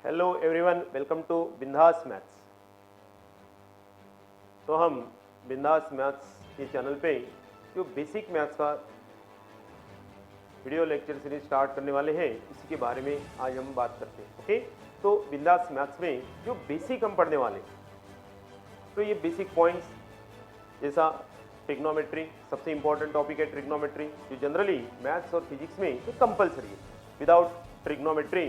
Hello everyone, welcome to बिंदास maths. तो हम बिंदास मैथ्स के चैनल पे जो बेसिक मैथ्स का वीडियो लेक्चर सीरीज स्टार्ट करने वाले हैं, इसी के बारे में आज हम बात करते हैं। ओके, तो बिंदास मैथ्स में जो बेसिक हम पढ़ने वाले हैं, तो ये बेसिक पॉइंट्स जैसा ट्रिग्नोमेट्री, सबसे इंपॉर्टेंट टॉपिक है ट्रिग्नोमेट्री, जो जनरली मैथ्स और फिजिक्स में ये कंपलसरी है। विदाउट ट्रिग्नोमेट्री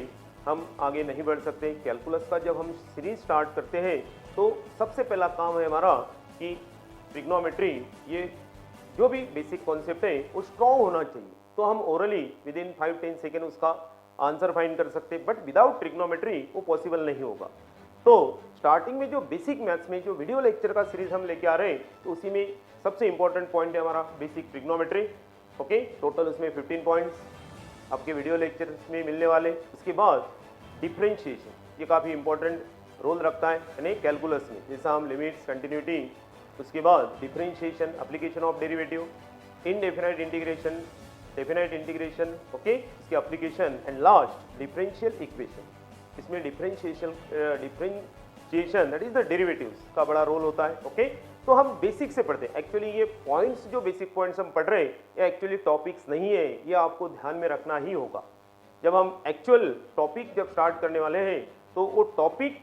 हम आगे नहीं बढ़ सकते। कैलकुलस का जब हम सीरीज स्टार्ट करते हैं तो सबसे पहला काम है हमारा कि ट्रिग्नोमेट्री, ये जो भी बेसिक कॉन्सेप्ट है वो स्ट्रॉन्ग होना चाहिए, तो हम ओरली विद इन 5-10 सेकेंड उसका आंसर फाइंड कर सकते हैं। बट विदाउट ट्रिग्नोमेट्री वो पॉसिबल नहीं होगा। तो स्टार्टिंग में जो बेसिक मैथ्स में जो वीडियो लेक्चर का सीरीज हम लेके आ रहे हैं, तो उसी में सबसे इंपॉर्टेंट पॉइंट है हमारा बेसिक ट्रिग्नोमेट्री। ओके, टोटल उसमें 15 पॉइंट्स आपके वीडियो लेक्चर में मिलने वाले। उसके बाद डिफरेंशिएशन, ये काफ़ी इंपॉर्टेंट रोल रखता है यानी कैलकुलस में, जैसा हम लिमिट्स, कंटिन्यूटी, उसके बाद differentiation, application of derivative, indefinite integration, definite integration, okay, इसकी application, and last differential equation. इसमें differentiation that is the derivatives का बड़ा रोल होता है। ओके, तो हम बेसिक से पढ़ते हैं। एक्चुअली ये पॉइंट्स, जो बेसिक पॉइंट्स हम पढ़ रहे हैं, ये एक्चुअली टॉपिक्स नहीं है, ये आपको ध्यान में रखना ही होगा। जब हम एक्चुअल टॉपिक जब स्टार्ट करने वाले हैं, तो वो टॉपिक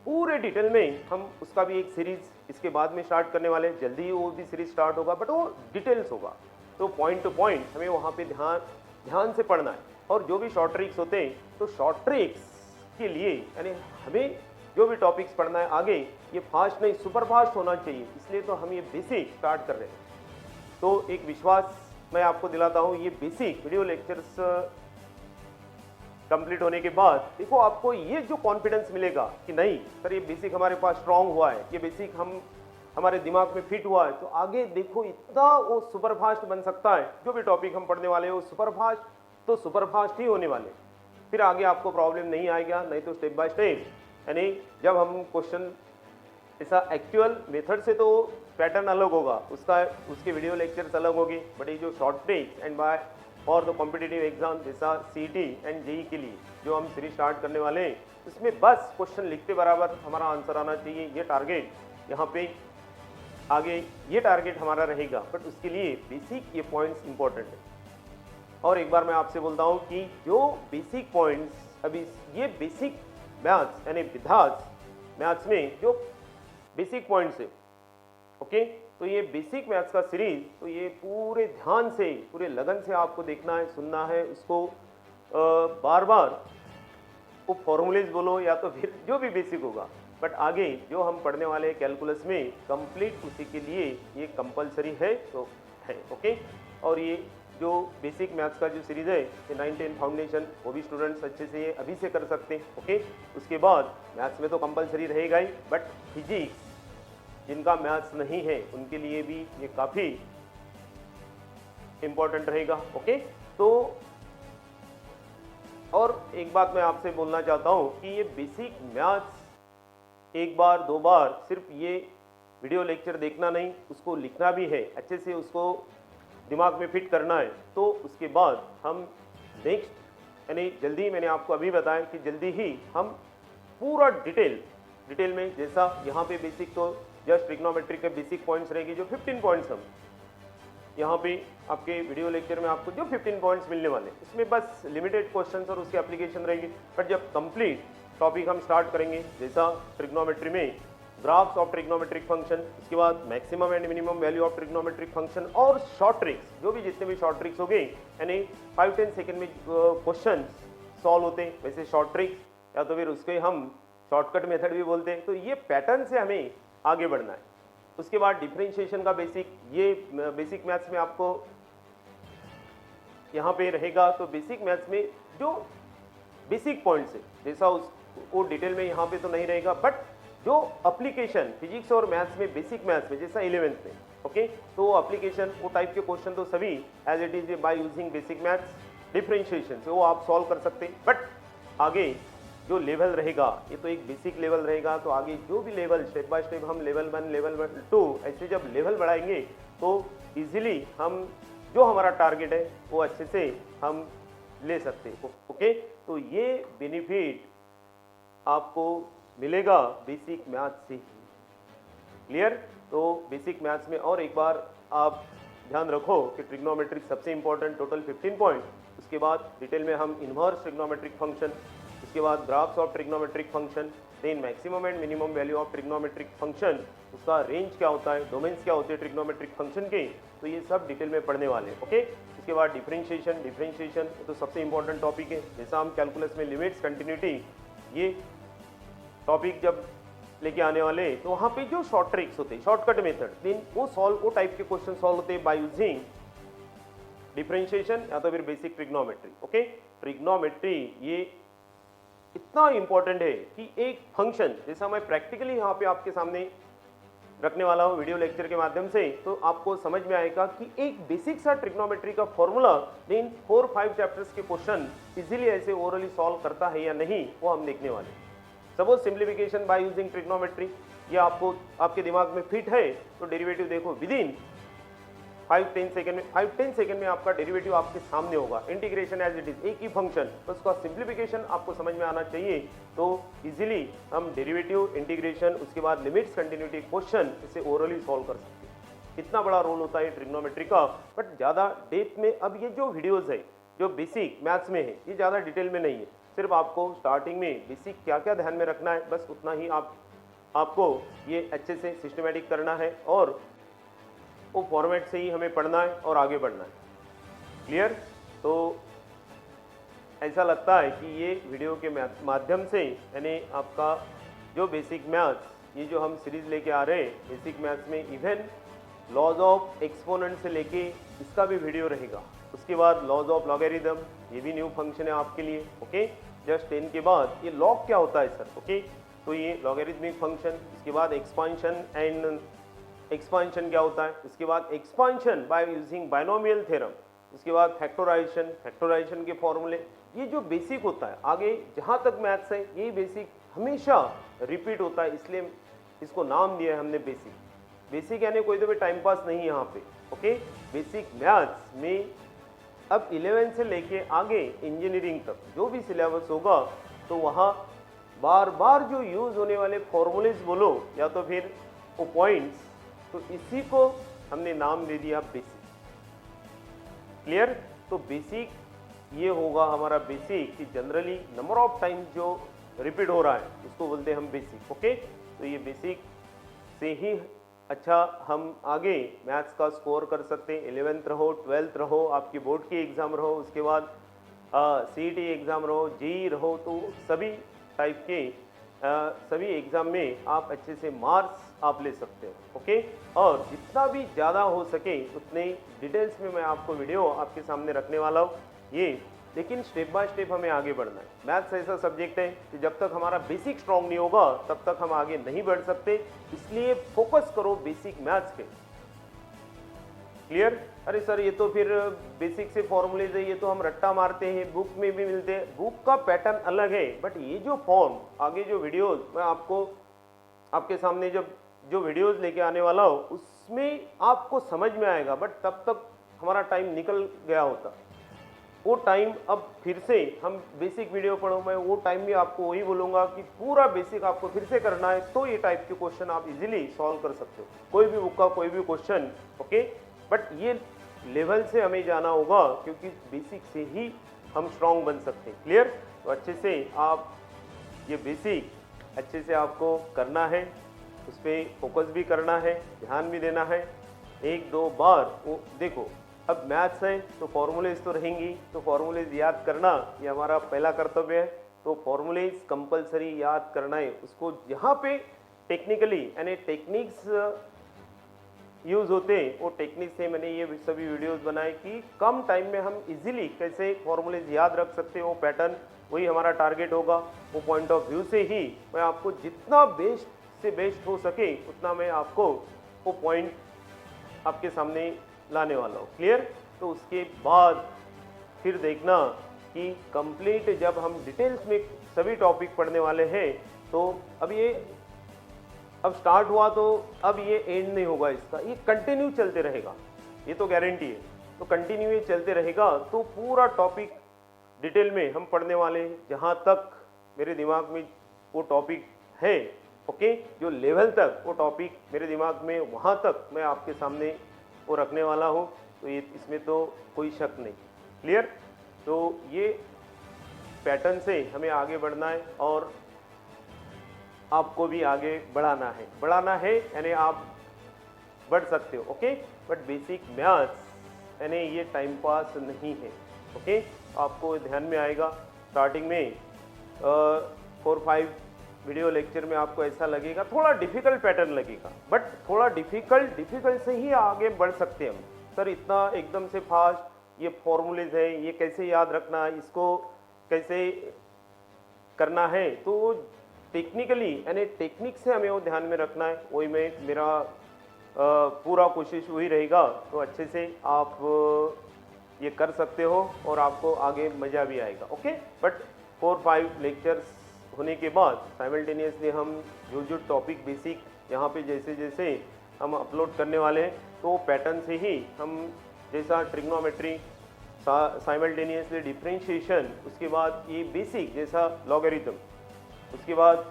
पूरे डिटेल में हम उसका भी एक सीरीज इसके बाद में स्टार्ट करने वाले हैं। जल्दी ही वो भी सीरीज स्टार्ट होगा, बट वो डिटेल्स होगा, तो पॉइंट टू पॉइंट हमें वहाँ पे ध्यान से पढ़ना है। और जो भी शॉर्ट ट्रिक्स होते हैं, तो शॉर्ट ट्रिक्स के लिए यानी हमें जो भी टॉपिक्स पढ़ना है आगे, ये फास्ट नहीं सुपर फास्ट होना चाहिए, इसलिए तो हम ये बेसिक स्टार्ट कर रहे हैं। तो एक विश्वास मैं आपको दिलाता हूँ, ये बेसिक वीडियो लेक्चर्स कंप्लीट होने के बाद देखो आपको ये जो कॉन्फिडेंस मिलेगा कि नहीं सर, ये बेसिक हमारे पास स्ट्रांग हुआ है, ये बेसिक हमारे दिमाग में फिट हुआ है, तो आगे देखो इतना वो सुपर फास्ट बन सकता है। जो भी टॉपिक हम पढ़ने वाले हैं वो सुपर फास्ट ही होने वाले, फिर आगे आपको प्रॉब्लम नहीं आएगा। नहीं तो स्टेप बाय स्टेप, यानी जब हम क्वेश्चन ऐसा एक्चुअल मेथड से, तो पैटर्न अलग होगा उसके वीडियो लेक्चर्स अलग होंगे, बट ये जो शॉर्ट ट्रिक्स एंड बाय और द कॉम्पिटिटिव एग्जाम जैसा सीईटी एंड जेई के लिए जो हम सीरीज स्टार्ट करने वाले हैं, उसमें बस क्वेश्चन लिखते बराबर हमारा आंसर आना चाहिए। ये टारगेट यहाँ पे आगे ये टारगेट हमारा रहेगा, बट उसके लिए बेसिक ये पॉइंट्स इंपॉर्टेंट है। और एक बार मैं आपसे बोलता हूँ कि जो बेसिक पॉइंट्स अभी ये बेसिक मैथ्स यानी विधास मैथ्स में जो बेसिक पॉइंट्स है, ओके, तो ये बेसिक मैथ्स का सीरीज, तो ये पूरे ध्यान से, पूरे लगन से आपको देखना है, सुनना है उसको, बार बार वो फॉर्मूलेज बोलो या तो फिर जो भी बेसिक होगा, बट आगे जो हम पढ़ने वाले हैं कैलकुलस में कंप्लीट, उसी के लिए ये कंपलसरी है तो है। ओके, और ये जो बेसिक मैथ्स का जो सीरीज है, ये 9-10 फाउंडेशन, वो भी स्टूडेंट्स अच्छे से ये अभी से कर सकते हैं। ओके, उसके बाद मैथ्स में तो कंपलसरी रहेगा ही, बट फिजिक्स जिनका मैथ्स नहीं है उनके लिए भी ये काफ़ी इंपॉर्टेंट रहेगा। ओके, तो और एक बात मैं आपसे बोलना चाहता हूँ कि ये बेसिक मैथ्स एक बार दो बार सिर्फ ये वीडियो लेक्चर देखना नहीं, उसको लिखना भी है, अच्छे से उसको दिमाग में फिट करना है। तो उसके बाद हम नेक्स्ट यानी जल्दी, मैंने आपको अभी बताया कि जल्दी ही हम पूरा डिटेल में, जैसा यहाँ पे बेसिक तो जस्ट ट्रिग्नोमेट्री के बेसिक पॉइंट्स रहेंगे, जो 15 पॉइंट्स हम यहाँ पे आपके वीडियो लेक्चर में आपको जो 15 पॉइंट्स मिलने वाले, इसमें बस लिमिटेड क्वेश्चंस और उसके एप्लीकेशन रहेंगे। बट जब कंप्लीट टॉपिक हम स्टार्ट करेंगे, जैसा ट्रिग्नोमेट्री में ग्राफ्स ऑफ ट्रिग्नोमेट्रिक फंक्शन, उसके बाद maximum and minimum value of trigonometric function, और शॉर्ट ट्रिक्स, जो भी जितने भी शॉर्ट ट्रिक्स हो गए, यानी 5-10 सेकेंड में क्वेश्चन सॉल्व होते हैं, वैसे शॉर्ट ट्रिक्स या तो फिर उसके हम शॉर्टकट मेथड भी बोलते हैं। तो ये पैटर्न से हमें आगे बढ़ना है। उसके बाद डिफरेंशिएशन का बेसिक, ये बेसिक मैथ्स में आपको यहाँ पे रहेगा। तो बेसिक मैथ्स में जो बेसिक पॉइंट्स है, जैसा वो डिटेल में यहाँ पे तो नहीं रहेगा, बट जो एप्लीकेशन फिजिक्स और मैथ्स में, बेसिक मैथ्स में जैसा 11th में, ओके, तो एप्लीकेशन वो टाइप के क्वेश्चन तो सभी as it is by using basic maths differentiation से वो आप सॉल्व कर सकते हैं। बट आगे जो लेवल रहेगा, ये तो एक बेसिक लेवल रहेगा, तो आगे जो भी लेवल स्टेप बाय स्टेप हम लेवल 1, लेवल 2 ऐसे जब लेवल बढ़ाएंगे, तो इजीली हम जो हमारा टारगेट है वो अच्छे से हम ले सकते हैं। ओके, तो ये बेनिफिट आपको मिलेगा बेसिक मैथ्स से ही। क्लियर? तो बेसिक मैथ्स में और एक बार आप ध्यान रखो कि ट्रिग्नोमेट्रिक सबसे इंपॉर्टेंट, टोटल 15 पॉइंट। उसके बाद डिटेल में हम इन्वर्स ट्रिग्नोमेट्रिक फंक्शन, उसके बाद graphs of trigonometric function, then maximum and minimum value of trigonometric function, उसका रेंज क्या होता है, डोमेन्स क्या होते हैं ट्रिग्नोमेट्रिक फंक्शन के, तो ये सब डिटेल में पढ़ने वाले हैं। ओके, उसके बाद डिफरेंशिएशन तो सबसे इंपॉर्टेंट टॉपिक है। जैसा हम कैलकुलस में लिमिट्स, कंटिन्यूटी, ये टॉपिक जब लेके आने वाले, तो वहाँ पे जो शॉर्ट ट्रिक्स होते हैं, शॉर्टकट मेथड, देन वो टाइप के क्वेश्चन सॉल्व होते हैं बाय यूजिंग डिफरेंशिएशन या तो फिर बेसिक ट्रिग्नोमेट्री। ओके, ट्रिग्नोमेट्री ये इतना इंपॉर्टेंट है कि एक फंक्शन, जैसा मैं प्रैक्टिकली यहाँ पे आपके सामने रखने वाला हूँ वीडियो लेक्चर के माध्यम से, तो आपको समझ में आएगा कि एक बेसिक सा ट्रिग्नोमेट्री का फॉर्मूला देन 4-5 चैप्टर्स के क्वेश्चन इजीली ऐसे ओरली सॉल्व करता है या नहीं, वो हम देखने वाले। Suppose simplification by using trigonometry, ये आपको आपके दिमाग में फिट है तो डेरिवेटिव देखो विद इन 5-10 सेकंड में आपका डेरिवेटिव आपके सामने होगा। इंटीग्रेशन एज इट इज, एक ही फंक्शन, तो उसका सिंप्लीफिकेशन आपको समझ में आना चाहिए, तो इजीली हम डेरिवेटिव, इंटीग्रेशन, उसके बाद लिमिट्स, कंटिन्यूटी क्वेश्चन इसे ओरली सॉल्व कर सकते हैं। इतना बड़ा रोल होता है ट्रिग्नोमेट्री का। बट ज़्यादा डेप्थ में अब ये जो वीडियोज है जो बेसिक मैथ्स में है, ये ज़्यादा डिटेल में नहीं है। सिर्फ आपको स्टार्टिंग में बेसिक क्या क्या ध्यान में रखना है, बस उतना ही आपको ये अच्छे से सिस्टमेटिक करना है और वो फॉर्मेट से ही हमें पढ़ना है और आगे बढ़ना है। क्लियर? तो ऐसा लगता है कि ये वीडियो के माध्यम से यानी आपका जो बेसिक मैथ्स, ये जो हम सीरीज लेके आ रहे हैं बेसिक मैथ्स में, इवन लॉज ऑफ एक्सपोनेंट से लेके इसका भी वीडियो रहेगा। उसके बाद लॉज ऑफ लॉगरिथम, ये भी न्यू फंक्शन है आपके लिए। ओके, जस्ट 10 के बाद ये लॉग क्या होता है सर? ओके, तो ये लॉगरिथमिक फंक्शन, उसके बाद एक्सपांशन एंड एक्सपांशन क्या होता है, उसके बाद expansion by using binomial theorem, उसके बाद फैक्टराइजेशन के फॉर्मूले, ये जो बेसिक होता है आगे जहाँ तक मैथ्स है ये बेसिक हमेशा रिपीट होता है, इसलिए इसको नाम दिया है हमने बेसिक। बेसिक यानी कोई तो भी टाइम पास नहीं यहाँ पे। ओके, बेसिक मैथ्स में अब 11 से लेके आगे इंजीनियरिंग तक जो भी सिलेबस होगा, तो वहाँ बार बार जो यूज होने वाले फॉर्मूलेज बोलो या तो फिर वो पॉइंट्स, तो इसी को हमने नाम दे दिया बेसिक। क्लियर? तो बेसिक ये होगा हमारा बेसिक कि जनरली नंबर ऑफ टाइम जो रिपीट हो रहा है उसको बोलते हैं हम बेसिक। ओके, तो ये बेसिक से ही अच्छा हम आगे मैथ्स का स्कोर कर सकते हैं। 11th रहो, 12th रहो, आपकी बोर्ड की एग्ज़ाम रहो, उसके बाद CET एग्ज़ाम रहो, JEE रहो, तो सभी टाइप के सभी एग्ज़ाम में आप अच्छे से मार्क्स आप ले सकते हो। ओके, और जितना भी ज़्यादा हो सके उतने डिटेल्स में मैं आपको वीडियो आपके सामने रखने वाला हूँ ये, लेकिन स्टेप बाय स्टेप हमें आगे बढ़ना है। मैथ्स ऐसा सब्जेक्ट है कि जब तक हमारा बेसिक स्ट्रॉन्ग नहीं होगा तब तक हम आगे नहीं बढ़ सकते, इसलिए फोकस करो बेसिक मैथ्स पे। क्लियर? अरे सर ये तो फिर बेसिक से फॉर्मूलेज है, ये तो हम रट्टा मारते हैं, बुक में भी मिलते हैं। बुक का पैटर्न अलग है, बट ये जो फॉर्म आगे जो वीडियोस मैं आपको आपके सामने जब जो वीडियोस लेके आने वाला हूँ उसमें आपको समझ में आएगा, बट तब तक हमारा टाइम निकल गया होता। वो टाइम अब फिर से हम बेसिक वीडियो पढ़ो, मैं वो टाइम भी आपको वही बोलूँगा कि पूरा बेसिक आपको फिर से करना है, तो ये टाइप के क्वेश्चन आप इजीली सॉल्व कर सकते हो, कोई भी बुक का कोई भी क्वेश्चन। ओके, बट ये लेवल से हमें जाना होगा क्योंकि बेसिक से ही हम स्ट्रांग बन सकते हैं। क्लियर? तो अच्छे से आप ये बेसिक अच्छे से आपको करना है, उस पर फोकस भी करना है, ध्यान भी देना है। 1-2 बार वो देखो, अब मैथ्स है तो फॉर्मूलेज तो रहेंगी, तो फॉर्मूलेज याद करना ये हमारा पहला कर्तव्य है। तो फॉर्मूलेज कंपलसरी याद करना है, उसको यहाँ पे टेक्निकली यानी टेक्निक्स यूज होते हैं, वो टेक्निक से मैंने ये सभी वीडियोस बनाए कि कम टाइम में हम इजीली कैसे फॉर्मूलेज याद रख सकते हैं, वो पैटर्न वही हमारा टारगेट होगा। वो पॉइंट ऑफ व्यू से ही मैं आपको जितना बेस्ट से बेस्ट हो सके उतना मैं आपको वो पॉइंट आपके सामने लाने वाला हूँ। क्लियर? तो उसके बाद फिर देखना कि कंप्लीट जब हम डिटेल्स में सभी टॉपिक पढ़ने वाले हैं, तो अब स्टार्ट हुआ तो अब ये एंड नहीं होगा इसका, ये कंटिन्यू चलते रहेगा, ये तो गारंटी है। तो कंटिन्यू ये चलते रहेगा, तो पूरा टॉपिक डिटेल में हम पढ़ने वाले हैं। जहाँ तक मेरे दिमाग में वो टॉपिक है, ओके, जो लेवल तक वो टॉपिक मेरे दिमाग में वहाँ तक मैं आपके सामने वो रखने वाला हूँ, तो ये इसमें तो कोई शक नहीं। क्लियर? तो ये पैटर्न से हमें आगे बढ़ना है और आपको भी आगे बढ़ाना है यानी आप बढ़ सकते हो, ओके, बट बेसिक मैथ्स यानी ये टाइम पास नहीं है, ओके। आपको ध्यान में आएगा स्टार्टिंग में 4-5 वीडियो लेक्चर में आपको ऐसा लगेगा, थोड़ा डिफिकल्ट पैटर्न लगेगा, बट थोड़ा डिफिकल्ट से ही आगे बढ़ सकते हैं हम। सर इतना एकदम से फास्ट, ये फॉर्मूलेज है, ये कैसे याद रखना, इसको कैसे करना है, तो टेक्निकली यानी टेक्निक से हमें वो ध्यान में रखना है। वही में मेरा पूरा कोशिश वही रहेगा, तो अच्छे से आप ये कर सकते हो और आपको आगे मज़ा भी आएगा, ओके। बट 4-5 लेक्चर्स होने के बाद साइमल्टेनियसली हम जो टॉपिक बेसिक यहाँ पे जैसे जैसे हम अपलोड करने वाले हैं, तो पैटर्न से ही हम जैसा ट्रिग्नोमेट्री, साइमल्टेनियसली डिफरेंशिएशन, उसके बाद ये बेसिक जैसा लॉगरिथम, उसके बाद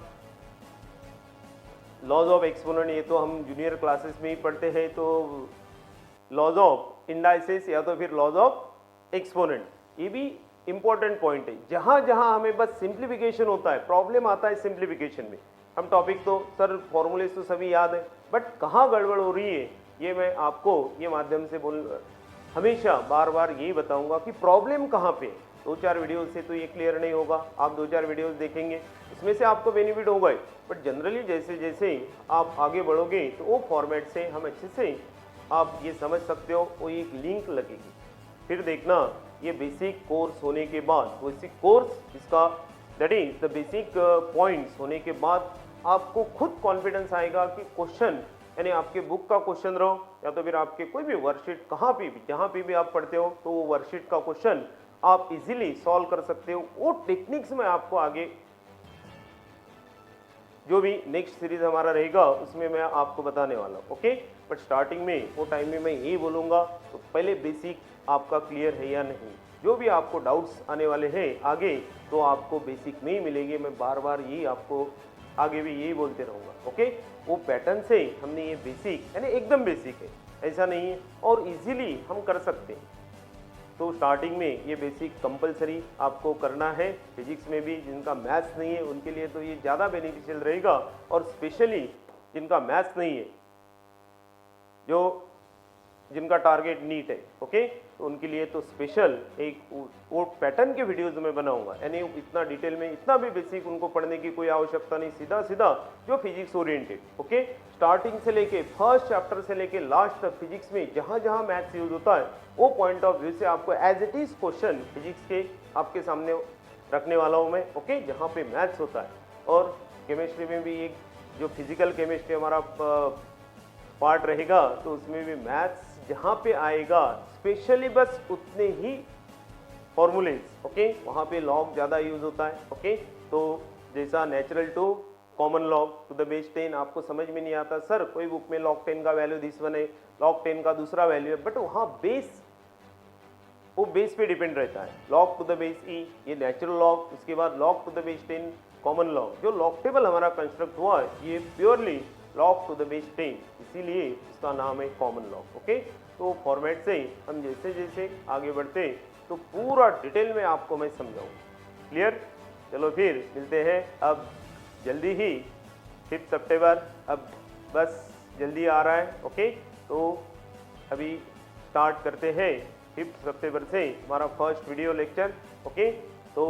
लॉज ऑफ एक्सपोनेंट, ये तो हम जूनियर क्लासेस में ही पढ़ते हैं, तो लॉज ऑफ इंडाइसिस या तो फिर लॉज ऑफ एक्सपोनेंट, ये भी इंपॉर्टेंट पॉइंट है। जहाँ जहाँ हमें बस सिंप्लीफिकेशन होता है, प्रॉब्लम आता है सिंप्लीफिकेशन में, हम टॉपिक तो सर फॉर्मूले तो सभी याद है, बट कहाँ गड़बड़ हो रही है ये मैं आपको ये माध्यम से हमेशा बार बार यही बताऊंगा कि प्रॉब्लम कहाँ पे। 2-4 वीडियो से तो ये क्लियर नहीं होगा, आप 2-4 वीडियोस देखेंगे उसमें से आपको बेनिफिट होगा ही, बट जनरली जैसे जैसे आप आगे बढ़ोगे तो वो फॉर्मेट से हम अच्छे से आप ये समझ सकते हो, वो एक लिंक लगेगी। फिर देखना ये बेसिक कोर्स होने के बाद, बेसिक कोर्स इसका that is the basic points होने के बाद आपको खुद कॉन्फिडेंस आएगा कि क्वेश्चन यानी आपके बुक का क्वेश्चन रहो या तो फिर आपके कोई भी वर्कशीट कहाँ पे भी जहाँ पे भी आप पढ़ते हो, तो वो वर्कशीट का क्वेश्चन आप इजीली सॉल्व कर सकते हो। वो टेक्निक्स में आपको आगे जो भी नेक्स्ट सीरीज हमारा रहेगा उसमें मैं आपको बताने वाला हूँ, ओके। बट स्टार्टिंग में वो टाइम में मैं यही बोलूँगा, तो पहले बेसिक आपका क्लियर है या नहीं, जो भी आपको डाउट्स आने वाले हैं आगे, तो आपको बेसिक में ही मिलेंगे। मैं बार बार यही आपको आगे भी यही बोलते रहूँगा, ओके। वो पैटर्न से हमने ये बेसिक यानी एकदम बेसिक है, ऐसा नहीं है, और इजीली हम कर सकते हैं। तो स्टार्टिंग में ये बेसिक कंपलसरी आपको करना है। फिजिक्स में भी जिनका मैथ्स नहीं है उनके लिए तो ये ज़्यादा बेनिफिशियल रहेगा, और स्पेशली जिनका मैथ्स नहीं है, जो जिनका टारगेट नीट है, ओके, तो उनके लिए तो स्पेशल एक वो पैटर्न के वीडियोज में बनाऊंगा, यानी इतना डिटेल में इतना भी बेसिक उनको पढ़ने की कोई आवश्यकता नहीं, सीधा सीधा जो फिजिक्स ओरिएंटेड, ओके। स्टार्टिंग से लेके फर्स्ट चैप्टर से लेके लास्ट तक फिजिक्स में जहाँ जहाँ मैथ्स यूज होता है वो पॉइंट ऑफ व्यू से आपको as it is question physics के आपके सामने रखने वाला हूँ मैं, ओके, जहाँ पे मैथ्स होता है। और केमिस्ट्री में भी एक जो फिजिकल केमिस्ट्री हमारा पार्ट रहेगा, तो उसमें भी मैथ्स जहाँ पे आएगा स्पेशली बस उतने ही फॉर्मूलेज, ओके, वहाँ पे लॉग ज़्यादा यूज होता है, ओके। तो जैसा natural to common log to the base 10 आपको समझ में नहीं आता, सर कोई बुक में लॉग 10 का वैल्यू दिस वन है, लॉग 10 का दूसरा वैल्यू है, बट वहाँ बेस वो बेस पे डिपेंड रहता है। लॉग टू द बेस ई ये नेचुरल लॉग, उसके बाद log to the base 10 common log, जो लॉग टेबल हमारा कंस्ट्रक्ट हुआ है ये purely log to the base 10, इसीलिए इसका नाम है कॉमन लॉग, ओके। तो फॉर्मेट से हम जैसे जैसे आगे बढ़ते तो पूरा डिटेल में आपको मैं समझाऊँ। क्लियर? चलो फिर मिलते हैं अब जल्दी ही 5 सितंबर, अब बस जल्दी आ रहा है, ओके। तो अभी स्टार्ट करते हैं 5 सितंबर से हमारा फर्स्ट वीडियो लेक्चर, ओके। तो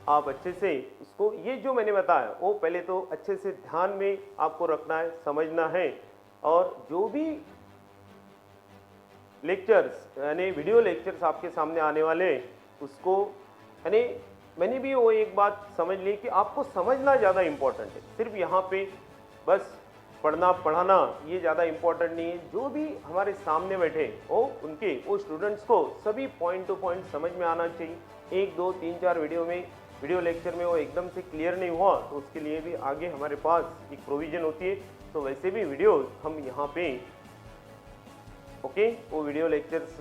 आप अच्छे से इसको ये जो मैंने बताया वो पहले तो अच्छे से ध्यान में आपको रखना है, समझना है, और जो भी लेक्चर्स यानी वीडियो लेक्चर्स आपके सामने आने वाले उसको यानी मैंने भी वो एक बात समझ ली कि आपको समझना ज़्यादा इम्पोर्टेंट है, सिर्फ यहाँ पे बस पढ़ना पढ़ाना ये ज़्यादा इम्पोर्टेंट नहीं है। जो भी हमारे सामने बैठे वो स्टूडेंट्स को सभी पॉइंट टू पॉइंट समझ में आना चाहिए। 1, 2, 3, 4 वीडियो लेक्चर में वो एकदम से क्लियर नहीं हुआ तो उसके लिए भी आगे हमारे पास एक प्रोविज़न होती है। तो वैसे भी वीडियोस हम यहाँ पे ओके, वो वीडियो लेक्चर्स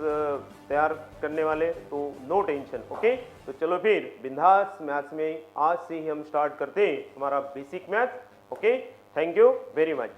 तैयार करने वाले, तो नो टेंशन। ओके, तो चलो फिर बिंदास मैथ्स में आज से ही हम स्टार्ट करते हैं हमारा basic math. Okay, thank you very much.